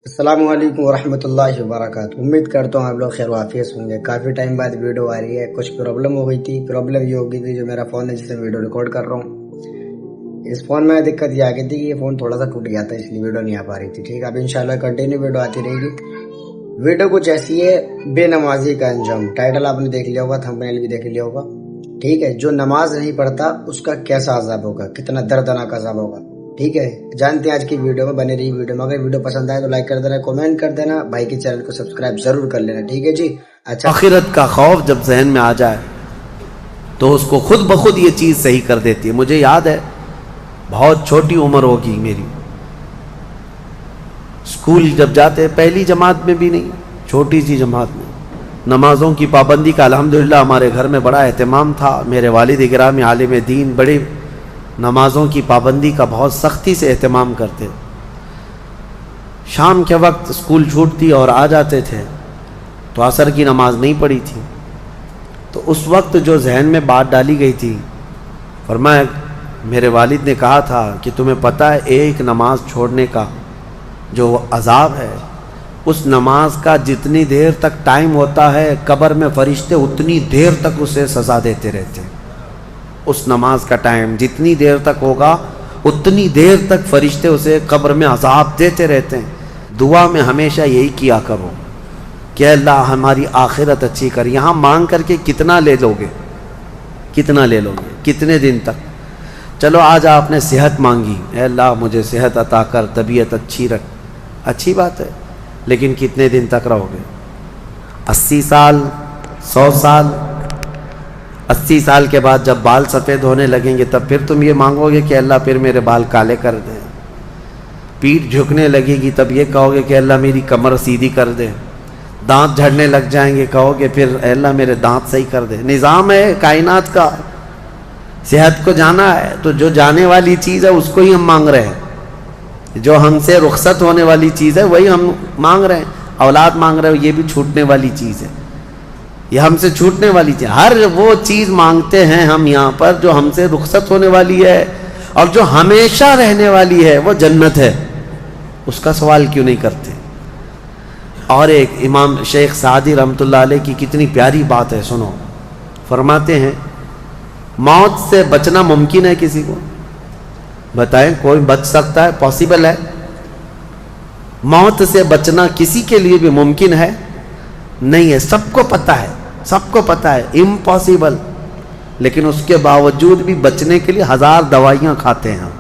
السلام علیکم ورحمۃ اللہ وبرکاتہ۔ امید کرتا ہوں آپ لوگ خیر و عافیت ہوں گے۔ کافی ٹائم بعد ویڈیو آ رہی ہے، کچھ پرابلم ہو گئی تھی۔ پرابلم یہ ہو گئی تھی جو میرا فون ہے جس سے ویڈیو ریکارڈ کر رہا ہوں، اس فون میں دقت یہ آ گئی تھی کہ یہ فون تھوڑا سا ٹوٹ گیا تھا، اس لیے ویڈیو نہیں آ پا رہی تھی۔ ٹھیک ہے، اب انشاءاللہ کنٹینیو ویڈیو آتی رہے گی۔ ویڈیو کچھ ایسی ہے، بے نمازی کا انجام۔ ٹائٹل آپ نے دیکھ لیا ہوگا، تھمبنیل بھی دیکھ لیا ہوگا۔ ٹھیک ہے، جو نماز نہیں پڑھتا اس کا کیسا عذاب ہوگا، کتنا دردناک عذاب ہوگا۔ ٹھیک ہے، جانتے ہیں آج کی ویڈیو میں، بنے رہی ویڈیو میں۔ اگر ویڈیو پسند آئے تو لائک کر دینا، کمنٹ کر دینا، بھائی کے چینل کو سبسکرائب ضرور کر لینا۔ ٹھیک ہے جی، اچھا۔ آخرت کا خوف جب ذہن میں آ جائے تو اس کو خود بخود یہ چیز صحیح کر دیتی ہے۔ مجھے یاد ہے، بہت چھوٹی عمر ہوگی میری، اسکول جب جاتے، پہلی جماعت میں بھی نہیں، چھوٹی سی جماعت میں، نمازوں کی پابندی کا الحمدللہ ہمارے گھر میں بڑا اہتمام تھا۔ میرے والد گرامی عالم دین، بڑے نمازوں کی پابندی کا بہت سختی سے اہتمام کرتے۔ شام کے وقت اسکول چھوٹتی اور آ جاتے تھے تو عصر کی نماز نہیں پڑھی تھی، تو اس وقت جو ذہن میں بات ڈالی گئی تھی، فرمایا میرے والد نے کہا تھا کہ تمہیں پتہ ہے ایک نماز چھوڑنے کا جو عذاب ہے، اس نماز کا جتنی دیر تک ٹائم ہوتا ہے قبر میں فرشتے اتنی دیر تک اسے سزا دیتے رہتے ہیں۔ اس نماز کا ٹائم جتنی دیر تک ہوگا اتنی دیر تک فرشتے اسے قبر میں عذاب دیتے رہتے ہیں۔ دعا میں ہمیشہ یہی کیا کرو کہ اللہ ہماری آخرت اچھی کر۔ یہاں مانگ کر کے کتنا لے لو گے، کتنا لے لو گے، کتنے دن تک؟ چلو آج آپ نے صحت مانگی، اے اللہ مجھے صحت عطا کر، طبیعت اچھی رکھ، اچھی بات ہے، لیکن کتنے دن تک رہو گے؟ 80 سال، 100 سال؟ 80 سال کے بعد جب بال سفید ہونے لگیں گے تب پھر تم یہ مانگو گے کہ اللہ پھر میرے بال کالے کر دے۔ پیٹھ جھکنے لگے گی تب یہ کہو گے کہ اللہ میری کمر سیدھی کر دے۔ دانت جھڑنے لگ جائیں گے، کہو گے پھر اے اللہ میرے دانت صحیح کر دے۔ نظام ہے کائنات کا، صحت کو جانا ہے تو جو جانے والی چیز ہے اس کو ہی ہم مانگ رہے ہیں، جو ہم سے رخصت ہونے والی چیز ہے وہی ہم مانگ رہے ہیں۔ اولاد مانگ رہے ہو، یہ بھی چھوٹنے والی چیز ہے، یہ ہم سے چھوٹنے والی چیز۔ ہر وہ چیز مانگتے ہیں ہم یہاں پر جو ہم سے رخصت ہونے والی ہے، اور جو ہمیشہ رہنے والی ہے وہ جنت ہے، اس کا سوال کیوں نہیں کرتے؟ اور ایک امام شیخ سعدی رحمۃ اللہ علیہ کی کتنی پیاری بات ہے، سنو۔ فرماتے ہیں موت سے بچنا ممکن ہے کسی کو؟ بتائیں، کوئی بچ سکتا ہے؟ پاسبل ہے؟ موت سے بچنا کسی کے لیے بھی ممکن ہے؟ نہیں ہے، سب کو پتہ ہے، سب کو پتہ ہے امپاسبل، لیکن اس کے باوجود بھی بچنے کے لیے 1000 دوائیاں کھاتے ہیں ہم۔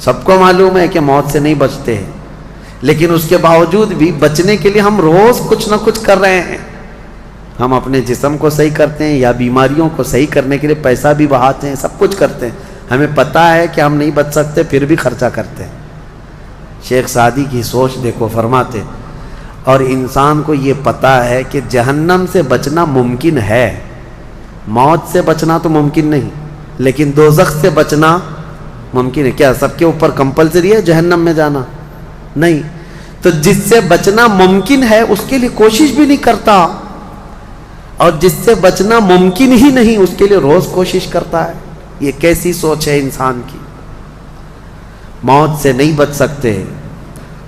سب کو معلوم ہے کہ موت سے نہیں بچتے ہیں، لیکن اس کے باوجود بھی بچنے کے لیے ہم روز کچھ نہ کچھ کر رہے ہیں۔ ہم اپنے جسم کو صحیح کرتے ہیں یا بیماریوں کو صحیح کرنے کے لیے پیسہ بھی بہاتے ہیں، سب کچھ کرتے ہیں۔ ہمیں پتہ ہے کہ ہم نہیں بچ سکتے پھر بھی خرچہ کرتے ہیں۔ شیخ سعدی کی سوچ دیکھو، فرماتے اور انسان کو یہ پتہ ہے کہ جہنم سے بچنا ممکن ہے، موت سے بچنا تو ممکن نہیں، لیکن دوزخ سے بچنا ممکن ہے۔ کیا سب کے اوپر کمپلسری ہے جہنم میں جانا؟ نہیں۔ تو جس سے بچنا ممکن ہے اس کے لیے کوشش بھی نہیں کرتا، اور جس سے بچنا ممکن ہی نہیں اس کے لیے روز کوشش کرتا ہے۔ یہ کیسی سوچ ہے انسان کی؟ موت سے نہیں بچ سکتے،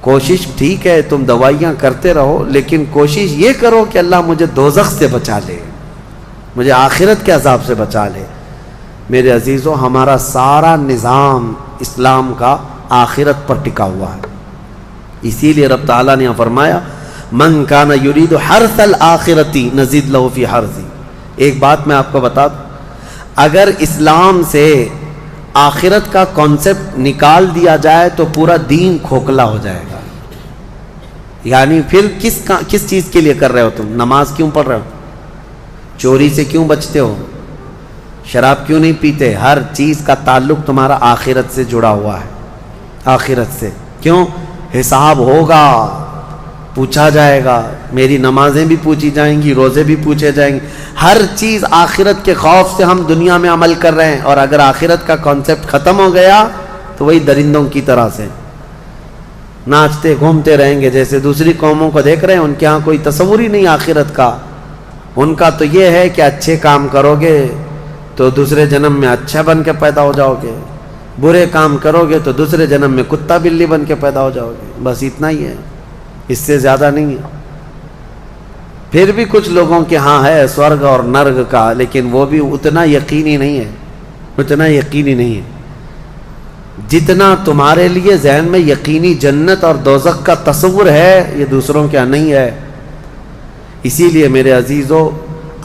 کوشش ٹھیک ہے تم دوائیاں کرتے رہو، لیکن کوشش یہ کرو کہ اللہ مجھے دوزخ سے بچا لے، مجھے آخرت کے عذاب سے بچا لے۔ میرے عزیزوں، ہمارا سارا نظام اسلام کا آخرت پر ٹکا ہوا ہے۔ اسی لیے رب تعالیٰ نے فرمایا من کان یرید حرث الآخرۃ نزد لہ فی حرثہ۔ ایک بات میں آپ کو بتا دوں، اگر اسلام سے آخرت کا کانسیپٹ نکال دیا جائے تو پورا دین کھوکھلا ہو جائے گا۔ یعنی پھر کس چیز کے لیے کر رہے ہو تم؟ نماز کیوں پڑھ رہے ہو؟ چوری سے کیوں بچتے ہو؟ شراب کیوں نہیں پیتے؟ ہر چیز کا تعلق تمہارا آخرت سے جڑا ہوا ہے، آخرت سے۔ کیوں؟ حساب ہوگا، پوچھا جائے گا، میری نمازیں بھی پوچھی جائیں گی، روزے بھی پوچھے جائیں گے، ہر چیز آخرت کے خوف سے ہم دنیا میں عمل کر رہے ہیں۔ اور اگر آخرت کا کانسیپٹ ختم ہو گیا تو وہی درندوں کی طرح سے ناچتے گھومتے رہیں گے، جیسے دوسری قوموں کو دیکھ رہے ہیں، ان کے ہاں کوئی تصور ہی نہیں آخرت کا۔ ان کا تو یہ ہے کہ اچھے کام کرو گے تو دوسرے جنم میں اچھا بن کے پیدا ہو جاؤ گے، برے کام کرو گے تو دوسرے جنم میں کتا بلی بن کے پیدا ہو جاؤ گے، بس اتنا ہی ہے، اس سے زیادہ نہیں ہے۔ پھر بھی کچھ لوگوں کے ہاں ہے سورگ اور نرگ کا، لیکن وہ بھی اتنا یقینی نہیں ہے، اتنا یقینی نہیں ہے جتنا تمہارے لیے ذہن میں یقینی جنت اور دوزخ کا تصور ہے، یہ دوسروں کے ہاں نہیں ہے۔ اسی لیے میرے عزیزو،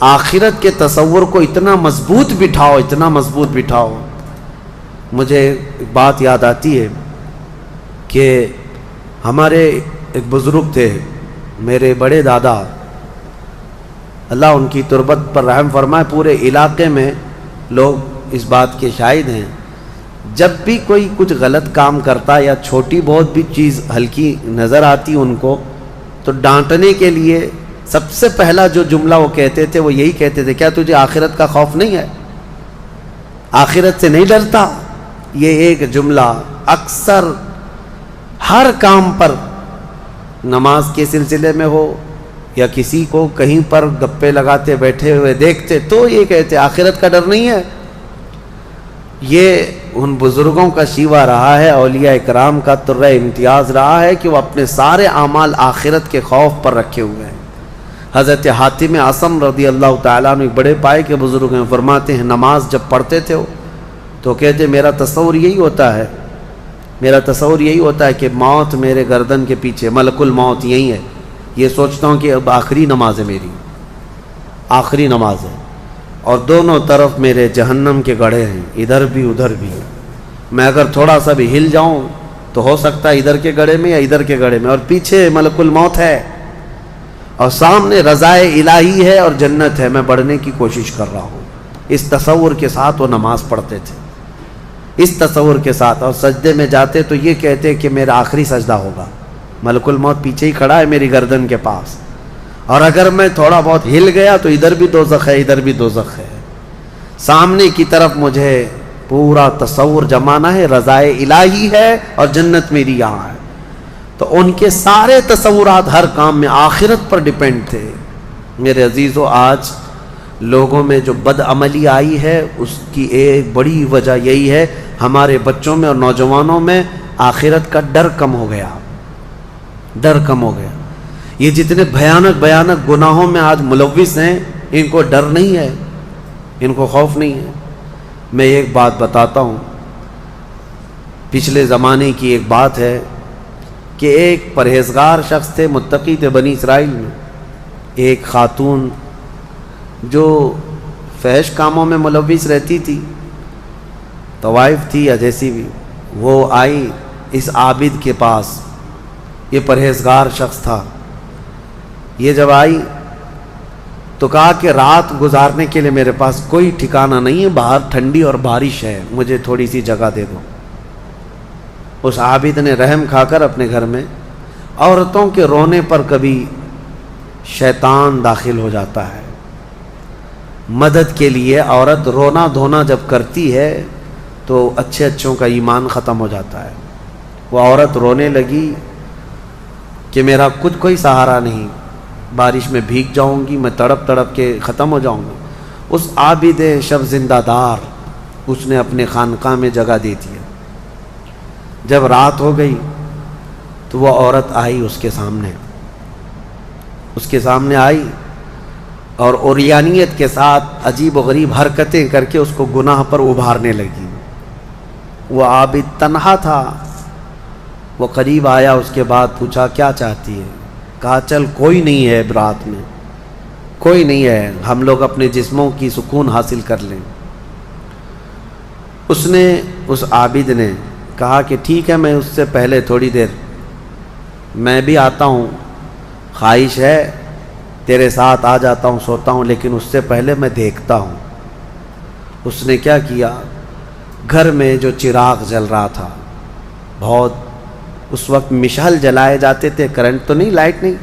آخرت کے تصور کو اتنا مضبوط بٹھاؤ، اتنا مضبوط بٹھاؤ۔ مجھے ایک بات یاد آتی ہے کہ ہمارے ایک بزرگ تھے، میرے بڑے دادا، اللہ ان کی تربت پر رحم فرمائے، پورے علاقے میں لوگ اس بات کے شاہد ہیں، جب بھی کوئی کچھ غلط کام کرتا یا چھوٹی بہت بھی چیز ہلکی نظر آتی ان کو، تو ڈانٹنے کے لیے سب سے پہلا جو جملہ وہ کہتے تھے وہ یہی کہتے تھے، کیا تجھے آخرت کا خوف نہیں ہے؟ آخرت سے نہیں ڈرتا؟ یہ ایک جملہ اکثر ہر کام پر، نماز کے سلسلے میں ہو یا کسی کو کہیں پر گپے لگاتے بیٹھے ہوئے دیکھتے تو یہ کہتے آخرت کا ڈر نہیں ہے۔ یہ ان بزرگوں کا شیوہ رہا ہے، اولیاء اکرام کا طرہ امتیاز رہا ہے کہ وہ اپنے سارے اعمال آخرت کے خوف پر رکھے ہوئے ہیں۔ حضرت حاتم اعصم رضی اللہ تعالیٰ عنہ ایک بڑے پائے کے بزرگ ہیں، فرماتے ہیں نماز جب پڑھتے تھے تو کہتے میرا تصور یہی ہوتا ہے، میرا تصور یہی ہوتا ہے کہ موت میرے گردن کے پیچھے، ملک الموت یہی ہے، یہ سوچتا ہوں کہ اب آخری نماز ہے، میری آخری نماز ہے، اور دونوں طرف میرے جہنم کے گڑھے ہیں، ادھر بھی ادھر بھی، میں اگر تھوڑا سا بھی ہل جاؤں تو ہو سکتا ہے ادھر کے گڑھے میں یا ادھر کے گڑھے میں، اور پیچھے ملک الموت ہے اور سامنے رضائے الہی ہے اور جنت ہے، میں بڑھنے کی کوشش کر رہا ہوں۔ اس تصور کے ساتھ وہ نماز پڑھتے تھے، اس تصور کے ساتھ، اور سجدے میں جاتے تو یہ کہتے کہ میرا آخری سجدہ ہوگا، ملک الموت پیچھے ہی کھڑا ہے میری گردن کے پاس، اور اگر میں تھوڑا بہت ہل گیا تو ادھر بھی دوزخ ہے، ادھر بھی دوزخ ہے، سامنے کی طرف مجھے پورا تصور جمانا ہے، رضائے الہی ہے اور جنت میری یہاں ہے۔ تو ان کے سارے تصورات ہر کام میں آخرت پر ڈیپینڈ تھے۔ میرے عزیزو، آج لوگوں میں جو بد عملی آئی ہے اس کی ایک بڑی وجہ یہی ہے، ہمارے بچوں میں اور نوجوانوں میں آخرت کا ڈر کم ہو گیا، ڈر کم ہو گیا۔ یہ جتنے بھیانک گناہوں میں آج ملوث ہیں، ان کو ڈر نہیں ہے، ان کو خوف نہیں ہے۔ میں ایک بات بتاتا ہوں، پچھلے زمانے کی ایک بات ہے کہ ایک پرہیزگار شخص تھے، متقی تھے بنی اسرائیل میں، ایک خاتون جو فحش کاموں میں ملوث رہتی تھی، طوائف تھی یا جیسی بھی، وہ آئی اس عابد کے پاس، یہ پرہیزگار شخص تھا۔ یہ جب آئی تو کہا کہ رات گزارنے کے لیے میرے پاس کوئی ٹھکانہ نہیں ہے، باہر ٹھنڈی اور بارش ہے، مجھے تھوڑی سی جگہ دے دو۔ اس عابد نے رحم کھا کر اپنے گھر میں عورتوں کے رونے پر کبھی شیطان داخل ہو جاتا ہے، مدد کے لیے عورت رونا دھونا جب کرتی ہے تو اچھوں کا ایمان ختم ہو جاتا ہے۔ وہ عورت رونے لگی کہ میرا خود کوئی سہارا نہیں، بارش میں بھیگ جاؤں گی، میں تڑپ تڑپ کے ختم ہو جاؤں گا۔ اس عابد شب زندہ دار اس نے اپنے خانقاہ میں جگہ دی تھی۔ جب رات ہو گئی تو وہ عورت آئی اس کے سامنے آئی اور عریانیت کے ساتھ عجیب و غریب حرکتیں کر کے اس کو گناہ پر ابھارنے لگی۔ وہ عابد تنہا تھا، وہ قریب آیا، اس کے بعد پوچھا کیا چاہتی ہے؟ کہا چل کوئی نہیں ہے رات میں، کوئی نہیں ہے، ہم لوگ اپنے جسموں کی سکون حاصل کر لیں۔ اس عابد نے کہا کہ ٹھیک ہے، میں اس سے پہلے تھوڑی دیر میں بھی آتا ہوں، خواہش ہے تیرے ساتھ آ جاتا ہوں، سوتا ہوں، لیکن اس سے پہلے میں دیکھتا ہوں۔ اس نے کیا کیا، گھر میں جو چراغ جل رہا تھا، بہت اس وقت مشعل جلائے جاتے تھے، کرنٹ تو نہیں، لائٹ نہیں،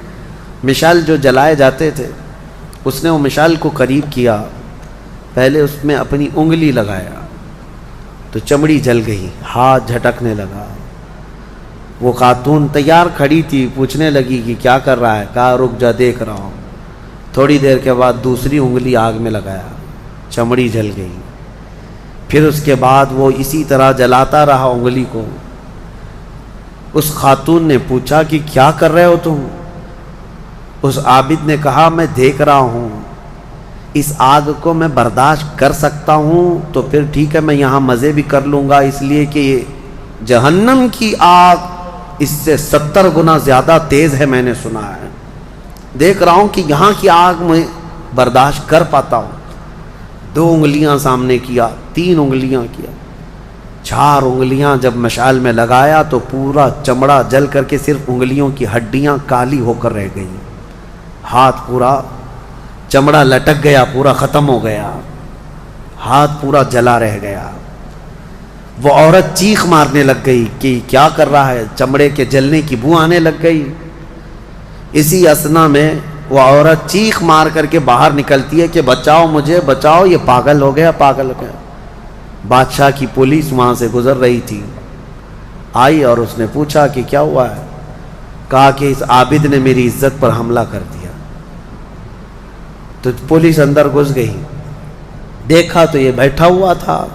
مشعل جو جلائے جاتے تھے، اس نے وہ مشعل کو قریب کیا، پہلے اس میں اپنی انگلی لگایا تو چمڑی جل گئی، ہاتھ جھٹکنے لگا۔ وہ خاتون تیار کھڑی تھی، پوچھنے لگی کہ کیا کر رہا ہے؟ کہا رک جا، دیکھ رہا ہوں۔ تھوڑی دیر کے بعد دوسری انگلی آگ میں لگایا، چمڑی جل گئی۔ پھر اس کے بعد وہ اسی طرح جلاتا رہا انگلی کو۔ اس خاتون نے پوچھا کہ کیا کر رہے ہو تم؟ اس عابد نے کہا میں دیکھ رہا ہوں، اس آگ کو میں برداشت کر سکتا ہوں تو پھر ٹھیک ہے، میں یہاں مزے بھی کر لوں گا، اس لیے کہ جہنم کی آگ اس سے 70 گنا زیادہ تیز ہے، میں نے سنا ہے۔ دیکھ رہا ہوں کہ یہاں کی آگ میں برداشت کر پاتا ہوں۔ 2 انگلیاں سامنے کیا، 3 انگلیاں کیا، 4 انگلیاں جب مشعل میں لگایا تو پورا چمڑا جل کر کے صرف انگلیوں کی ہڈیاں کالی ہو کر رہ گئی، ہاتھ پورا چمڑا لٹک گیا، پورا ختم ہو گیا، ہاتھ پورا جلا رہ گیا۔ وہ عورت چیخ مارنے لگ گئی کہ کیا کر رہا ہے، چمڑے کے جلنے کی بو آنے لگ گئی۔ اسی اثنا میں وہ عورت چیخ مار کر کے باہر نکلتی ہے کہ بچاؤ مجھے، بچاؤ، یہ پاگل ہو گیا، پاگل ہو گیا۔ بادشاہ کی پولیس وہاں سے گزر رہی تھی، آئی اور اس نے پوچھا کہ کیا ہوا ہے؟ کہا کہ اس عابد نے میری عزت پر حملہ کر دیا۔ تو پولیس اندر گھس گئی، دیکھا تو یہ بیٹھا ہوا تھا،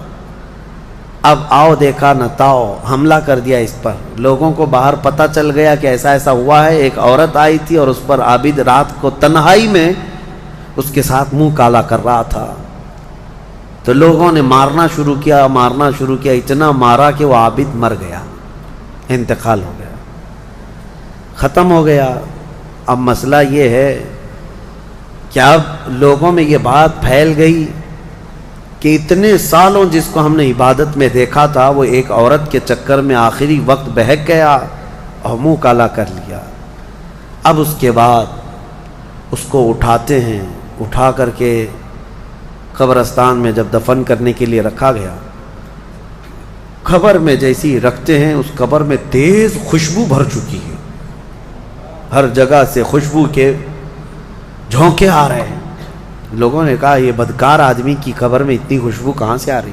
اب آؤ دیکھا نہ تاؤ، حملہ کر دیا اس پر۔ لوگوں کو باہر پتہ چل گیا کہ ایسا ایسا ہوا ہے، ایک عورت آئی تھی اور اس پر عابد رات کو تنہائی میں اس کے ساتھ منہ کالا کر رہا تھا۔ تو لوگوں نے مارنا شروع کیا، اتنا مارا کہ وہ عابد مر گیا، انتقال ہو گیا، ختم ہو گیا۔ اب مسئلہ یہ ہے کہ اب لوگوں میں یہ بات پھیل گئی کہ اتنے سالوں جس کو ہم نے عبادت میں دیکھا تھا وہ ایک عورت کے چکر میں آخری وقت بہک گیا اور منہ کالا کر لیا۔ اب اس کے بعد اس کو اٹھاتے ہیں، اٹھا کر کے قبرستان میں جب دفن کرنے کے لیے رکھا گیا، قبر میں جیسی رکھتے ہیں اس قبر میں تیز خوشبو بھر چکی ہے، ہر جگہ سے خوشبو کے جھونکے آ رہے ہیں۔ لوگوں نے کہا یہ بدکار آدمی کی قبر میں اتنی خوشبو کہاں سے آ رہی؟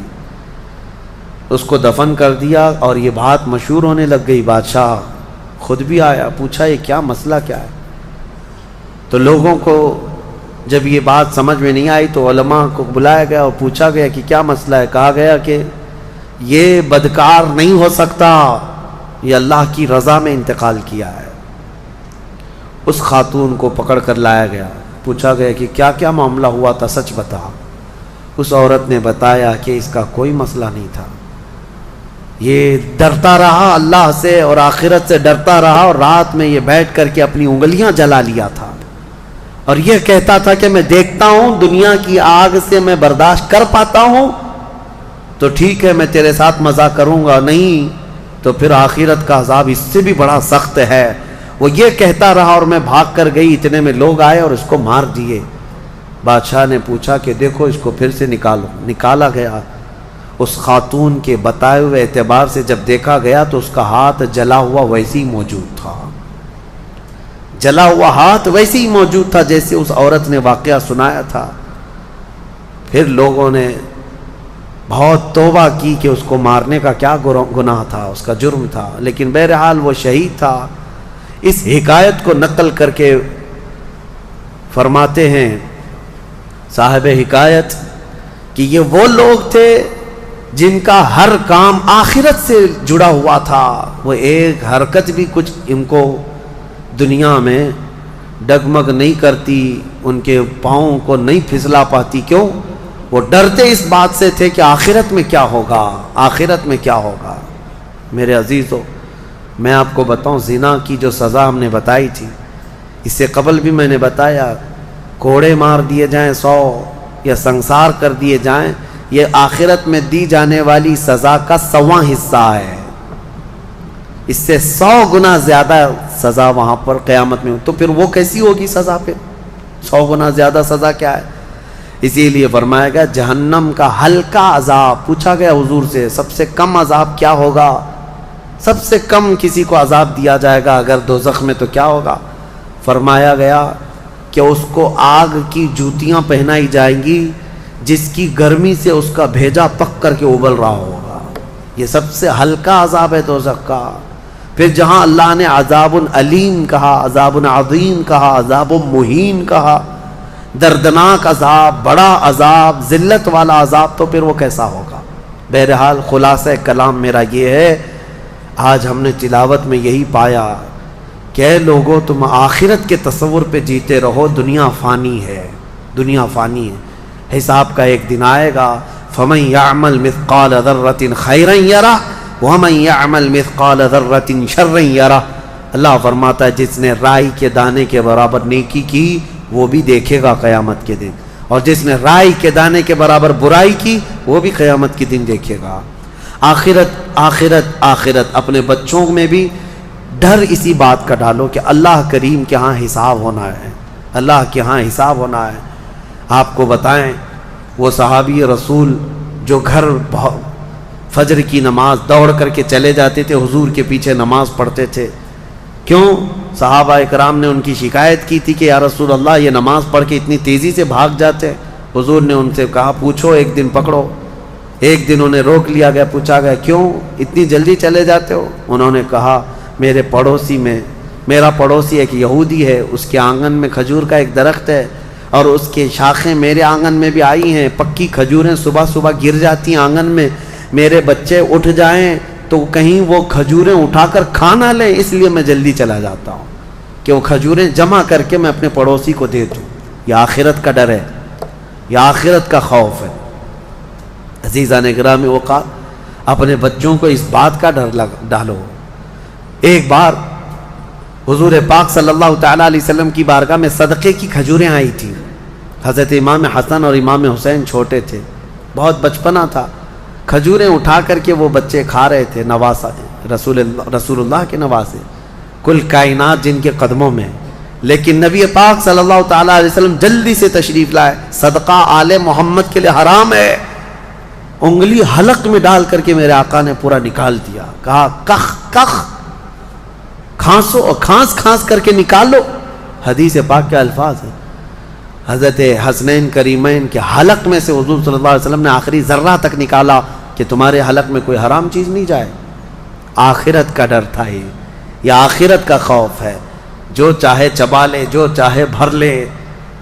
اس کو دفن کر دیا اور یہ بات مشہور ہونے لگ گئی۔ بادشاہ خود بھی آیا، پوچھا یہ کیا مسئلہ کیا ہے؟ تو لوگوں کو جب یہ بات سمجھ میں نہیں آئی تو علماء کو بلایا گیا اور پوچھا گیا کہ کیا مسئلہ ہے؟ کہا گیا کہ یہ بدکار نہیں ہو سکتا، یہ اللہ کی رضا میں انتقال کیا ہے۔ اس خاتون کو پکڑ کر لایا گیا، پوچھا گیا کہ کیا کیا معاملہ ہوا تھا، سچ بتا۔ اس عورت نے بتایا کہ اس کا کوئی مسئلہ نہیں تھا، یہ ڈرتا رہا اللہ سے اور آخرت سے ڈرتا رہا، اور رات میں یہ بیٹھ کر کے اپنی انگلیاں جلا لیا تھا، اور یہ کہتا تھا کہ میں دیکھتا ہوں دنیا کی آگ سے میں برداشت کر پاتا ہوں تو ٹھیک ہے میں تیرے ساتھ مزہ کروں گا، نہیں تو پھر آخرت کا عذاب اس سے بھی بڑا سخت ہے۔ وہ یہ کہتا رہا اور میں بھاگ کر گئی، اتنے میں لوگ آئے اور اس کو مار دیے۔ بادشاہ نے پوچھا کہ دیکھو اس کو پھر سے نکالو، نکالا گیا۔ اس خاتون کے بتائے ہوئے اعتبار سے جب دیکھا گیا تو اس کا ہاتھ جلا ہوا ویسے ہی موجود تھا، جلا ہوا ہاتھ ویسے ہی موجود تھا جیسے اس عورت نے واقعہ سنایا تھا۔ پھر لوگوں نے بہت توبہ کی کہ اس کو مارنے کا کیا گناہ تھا، اس کا جرم تھا، لیکن بہرحال وہ شہید تھا۔ اس حکایت کو نقل کر کے فرماتے ہیں صاحب حکایت کہ یہ وہ لوگ تھے جن کا ہر کام آخرت سے جڑا ہوا تھا، وہ ایک حرکت بھی کچھ ان کو دنیا میں ڈگمگ نہیں کرتی، ان کے پاؤں کو نہیں پھسلا پاتی۔ کیوں؟ وہ ڈرتے اس بات سے تھے کہ آخرت میں کیا ہوگا، آخرت میں کیا ہوگا۔ میرے عزیزو، میں آپ کو بتاؤں زنا کی جو سزا ہم نے بتائی تھی، اس سے قبل بھی میں نے بتایا، کوڑے مار دیے جائیں 100 یا سنسار کر دیے جائیں، یہ آخرت میں دی جانے والی سزا کا 100واں حصہ ہے، اس سے 100 گنا زیادہ سزا وہاں پر قیامت میں۔ تو پھر وہ کیسی ہوگی سزا؟ پھر 100 گنا زیادہ سزا کیا ہے؟ اسی لیے فرمایا گیا جہنم کا ہلکا عذاب۔ پوچھا گیا حضور سے سب سے کم عذاب کیا ہوگا، سب سے کم کسی کو عذاب دیا جائے گا اگر دوزخ میں تو کیا ہوگا؟ فرمایا گیا کہ اس کو آگ کی جوتیاں پہنائی جائیں گی جس کی گرمی سے اس کا بھیجا پک کر کے ابل رہا ہوگا۔ یہ سب سے ہلکا عذاب ہے دوزخ کا۔ پھر جہاں اللہ نے عذاب علیم کہا، عذاب عظیم کہا، عذاب مہین کہا، دردناک عذاب، بڑا عذاب، ذلت والا عذاب، تو پھر وہ کیسا ہوگا؟ بہرحال خلاصہ کلام میرا یہ ہے، آج ہم نے تلاوت میں یہی پایا کہ اے لوگوں تم آخرت کے تصور پہ جیتے رہو، دنیا فانی ہے، دنیا فانی ہے، حساب کا ایک دن آئے گا۔ فَمَن يَعْمَلْ مِثْقَالَ ذَرَّةٍ خَيْرًا يَرَهُ وَمَن يَعْمَلْ مِثْقَالَ ذَرَّةٍ شَرًّا يَرَهُ۔ اللہ فرماتا ہے جس نے رائی کے دانے کے برابر نیکی کی وہ بھی دیکھے گا قیامت کے دن، اور جس نے رائی کے دانے کے برابر برائی کی وہ بھی قیامت کے دن دیکھے گا۔ آخرت آخرت آخرت، اپنے بچوں میں بھی ڈر اسی بات کا ڈالو کہ اللہ کریم کے ہاں حساب ہونا ہے، اللہ کے ہاں حساب ہونا ہے۔ آپ کو بتائیں وہ صحابی رسول جو گھر فجر کی نماز دوڑ کر کے چلے جاتے تھے، حضور کے پیچھے نماز پڑھتے تھے، کیوں؟ صحابہ اکرام نے ان کی شکایت کی تھی کہ یا رسول اللہ یہ نماز پڑھ کے اتنی تیزی سے بھاگ جاتے۔ حضور نے ان سے کہا پوچھو، ایک دن پکڑو۔ ایک دن انہیں روک لیا گیا، پوچھا گیا کیوں اتنی جلدی چلے جاتے ہو؟ انہوں نے کہا میرا پڑوسی ایک یہودی ہے، اس کے آنگن میں کھجور کا ایک درخت ہے اور اس کے شاخیں میرے آنگن میں بھی آئی ہیں، پکی کھجوریں صبح صبح گر جاتی ہیں آنگن میں، میرے بچے اٹھ جائیں تو کہیں وہ کھجوریں اٹھا کر کھا نہ لیں، اس لیے میں جلدی چلا جاتا ہوں کہ وہ کھجوریں جمع کر کے میں اپنے پڑوسی کو دے دوں۔ یہ آخرت کا ڈر ہے، یہ آخرت کا خوف ہے۔ عزیزان گرامی وقار، اپنے بچوں کو اس بات کا ڈر ڈالو۔ ایک بار حضور پاک صلی اللہ تعالیٰ علیہ وسلم کی بارگاہ میں صدقے کی کھجوریں آئی تھی۔ حضرت امام حسن اور امام حسین چھوٹے تھے، بہت بچپنا تھا، کھجوریں اٹھا کر کے وہ بچے کھا رہے تھے، نواسا رسول اللہ کے نواسے، کل کائنات جن کے قدموں میں، لیکن نبی پاک صلی اللہ تعالیٰ علیہ وسلم جلدی سے تشریف لائے۔ صدقہ آل محمد کے لیے حرام ہے، انگلی حلق میں ڈال کر کے میرے آقا نے پورا نکال دیا، کہا کخ کخ، کھانسو اور کھانس کھانس کر کے نکال لو۔ حدیث پاک کے الفاظ ہیں۔ حضرت حسنین کریمین کے حلق میں سے حضور صلی اللہ علیہ وسلم نے آخری ذرہ تک نکالا کہ تمہارے حلق میں کوئی حرام چیز نہیں جائے۔ آخرت کا ڈر تھا یہ آخرت کا خوف ہے۔ جو چاہے چبا لے، جو چاہے بھر لے۔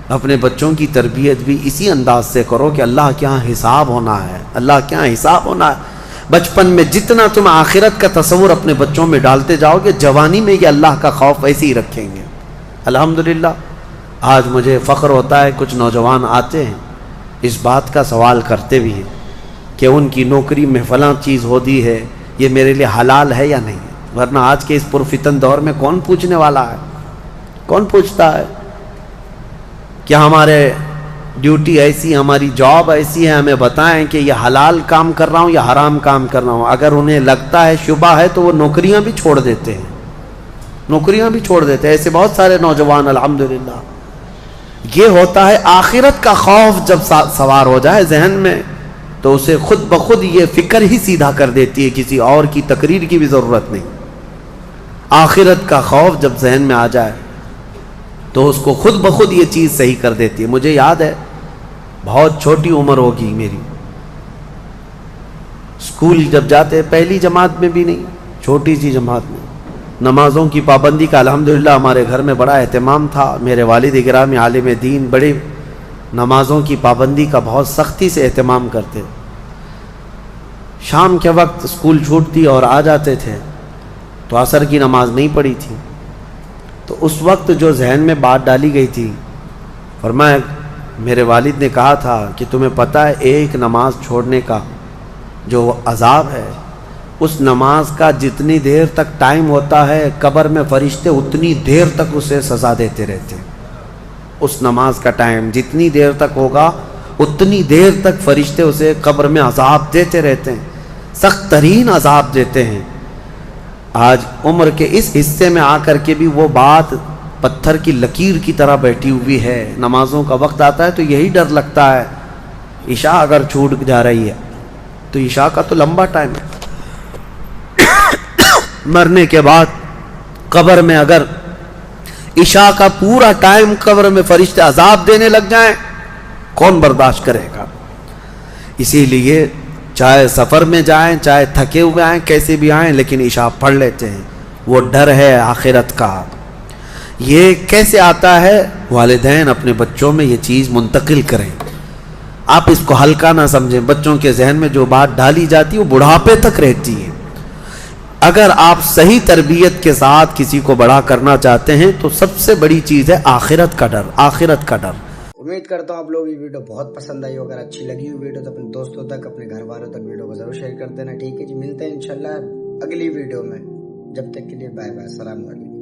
اپنے بچوں کی تربیت بھی اسی انداز سے کرو کہ اللہ کے یہاں حساب ہونا ہے، اللہ کے یہاں حساب ہونا ہے۔ بچپن میں جتنا تم آخرت کا تصور اپنے بچوں میں ڈالتے جاؤ گے، جوانی میں یہ اللہ کا خوف ایسے ہی رکھیں گے۔ الحمدللہ آج مجھے فخر ہوتا ہے، کچھ نوجوان آتے ہیں اس بات کا سوال کرتے بھی ہیں کہ ان کی نوکری میں فلاں چیز ہوتی ہے، یہ میرے لیے حلال ہے یا نہیں، ورنہ آج کے اس پرفتن دور میں کون پوچھنے والا ہے؟ کون پوچھتا ہے؟ کیا ہمارے ڈیوٹی ایسی، ہماری جاب ایسی ہے، ہمیں بتائیں کہ یہ حلال کام کر رہا ہوں یا حرام کام کر رہا ہوں۔ اگر انہیں لگتا ہے شبہ ہے تو وہ نوکریاں بھی چھوڑ دیتے ہیں، نوکریاں بھی چھوڑ دیتے ہیں۔ ایسے بہت سارے نوجوان الحمدللہ۔ یہ ہوتا ہے آخرت کا خوف جب سوار ہو جائے ذہن میں تو اسے خود بخود یہ فکر ہی سیدھا کر دیتی ہے، کسی اور کی تقریر کی بھی ضرورت نہیں۔ آخرت کا خوف جب ذہن میں آ جائے تو اس کو خود بخود یہ چیز صحیح کر دیتی ہے۔ مجھے یاد ہے، بہت چھوٹی عمر ہوگی میری، اسکول جب جاتے پہلی جماعت میں بھی نہیں، چھوٹی سی جماعت میں، نمازوں کی پابندی کا الحمدللہ ہمارے گھر میں بڑا اہتمام تھا۔ میرے والد گرامی عالم دین، بڑے نمازوں کی پابندی کا بہت سختی سے اہتمام کرتے۔ شام کے وقت اسکول چھوٹتی اور آ جاتے تھے تو عصر کی نماز نہیں پڑھی تھی، تو اس وقت جو ذہن میں بات ڈالی گئی تھی، فرمایا میرے والد نے کہا تھا کہ تمہیں پتہ ہے ایک نماز چھوڑنے کا جو عذاب ہے، اس نماز کا جتنی دیر تک ٹائم ہوتا ہے قبر میں فرشتے اتنی دیر تک اسے سزا دیتے رہتے ہیں۔ اس نماز کا ٹائم جتنی دیر تک ہوگا اتنی دیر تک فرشتے اسے قبر میں عذاب دیتے رہتے ہیں، سخت ترین عذاب دیتے ہیں۔ آج عمر کے اس حصے میں آ کر کے بھی وہ بات پتھر کی لکیر کی طرح بیٹھی ہوئی ہے۔ نمازوں کا وقت آتا ہے تو یہی ڈر لگتا ہے، عشاء اگر چھوٹ جا رہی ہے تو عشاء کا تو لمبا ٹائم ہے، مرنے کے بعد قبر میں اگر عشاء کا پورا ٹائم قبر میں فرشتے عذاب دینے لگ جائیں، کون برداشت کرے گا؟ اسی لیے چاہے سفر میں جائیں، چاہے تھکے ہوئے آئیں، کیسے بھی آئیں، لیکن عشاء پڑھ لیتے ہیں۔ وہ ڈر ہے آخرت کا۔ یہ کیسے آتا ہے؟ والدین اپنے بچوں میں یہ چیز منتقل کریں۔ آپ اس کو ہلکا نہ سمجھیں. بچوں کے ذہن میں جو بات ڈالی جاتی ہے وہ بڑھاپے تک رہتی ہے. اگر آپ صحیح تربیت کے ساتھ کسی کو بڑا کرنا چاہتے ہیں تو سب سے بڑی چیز ہے آخرت کا ڈر. آخرت کا ڈر. امید کرتا ہوں آپ لوگ یہ ویڈیو بہت پسند آئی. اگر اچھی لگی ہوئی ویڈیو تو اپنے دوستوں تک، اپنے گھر والوں تک ویڈیو کو ضرور شیئر کر دینا. ٹھیک ہے جی، ملتے ہیں انشاءاللہ اگلی ویڈیو میں. جب تک کے لیے بائے بائے، السلام علیکم.